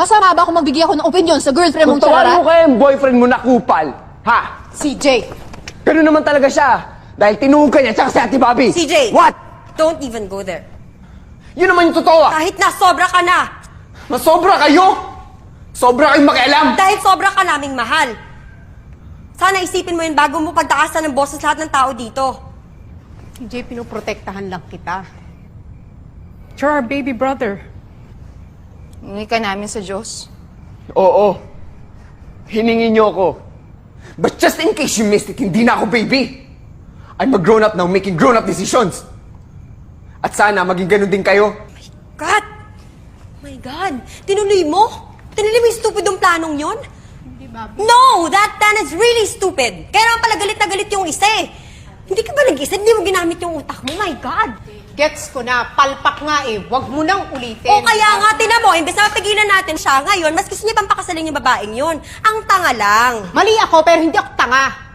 Masama ba kung magbigay ako ng opinion sa girlfriend Kung mong tawarin mo charara? kaya yung boyfriend mo na kupal, ha? CJ! Ganun naman talaga siya. Dahil tinuhog ka niya, tsaka si Ate Bobby. CJ! What? Don't even go there. Yun naman yung totoo ah. Kahit na sobra ka na! Masobra kayo! Sobra kayong makialam! Dahil sobra ka naming mahal. Sana isipin mo yun bago mo pagtaasan ng boses lahat ng tao dito. CJ, pinoprotektahan lang kita. You're our baby brother. Hingi ka namin sa Diyos. Oo. Hiningin niyo ako. But just in case you missed it, hindi na ako baby. I'm a grown-up now making grown-up decisions. At sana maging ganun din kayo. God! Oh my God! Tinuloy mo? Tinuloy mo yung stupidong planong yun? Hindi, Bobby. No! That plan is really stupid! Kaya naman pala galit na galit yung isa eh. Hindi ka ba nag-isa? Hindi mo ginamit yung utak mo? My God! Gets ko na, palpak nga eh. Huwag mo nang ulitin. O kaya nga, tinan mo, imbes na mapigilan natin siya ngayon, mas gusto niya pang pakasalin yung babaeng yun. Ang tanga lang. Mali ako, pero hindi ako tanga.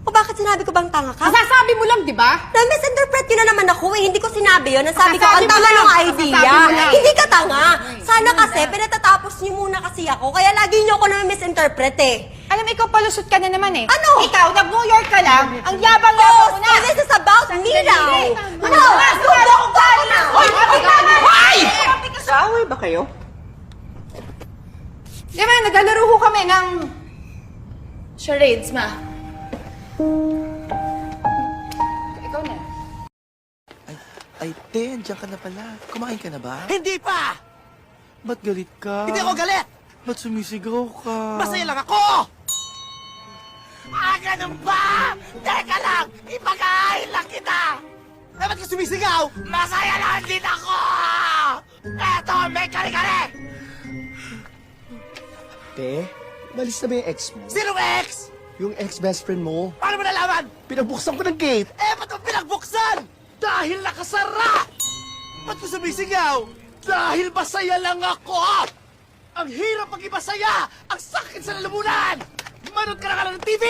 O bakit sinabi ko bang tanga ka? Masasabi mo lang, di ba? Na-misinterpret yun na naman ako eh. Hindi ko sinabi yun. Nasabi ko, Masasabi ang mo tanga lang. ng idea. Masasabi mo lang. Hindi ka tanga. Sana kasi, pinatatapos niyo muna kasi ako. Kaya lagi niyo ako na-misinterpret eh. Alam mo, ikaw palusot ka na naman eh. Ano? Ikaw, nag-New York ka lang. Ang Oh, yabang-yabang mo na. so this is about me now. No! Wala akong gana na. Hoy! Hoy! Kaaway ba kayo? Di ba, naglalaro ho kami ng charades, ma. Ikaw na. Ay, Ten, diyan ka na pala. Kumain ka na ba? Hindi pa! Ba't galit ka? Hindi ako galit! Ba't sumisigaw ka? Masaya lang ako! Ah, ganun ba? Teka lang! Ipag-aahil lang kita! Eh, ba't ka sumisigaw? Masaya lang din ako! Eto, may kare-kare! Te, malis na ba yung ex mo? Sinong ex? Yung ex-best friend mo? Paano mo nalaman? Pinagbuksan ko ng gate. Eh, ba't mo pinagbuksan? Dahil nakasara! Ba't ko sumisigaw? Dahil masaya lang ako! Ang hirap maging masaya! Ang sakit sa lalamunan! Manood ka na ka lang ng TV!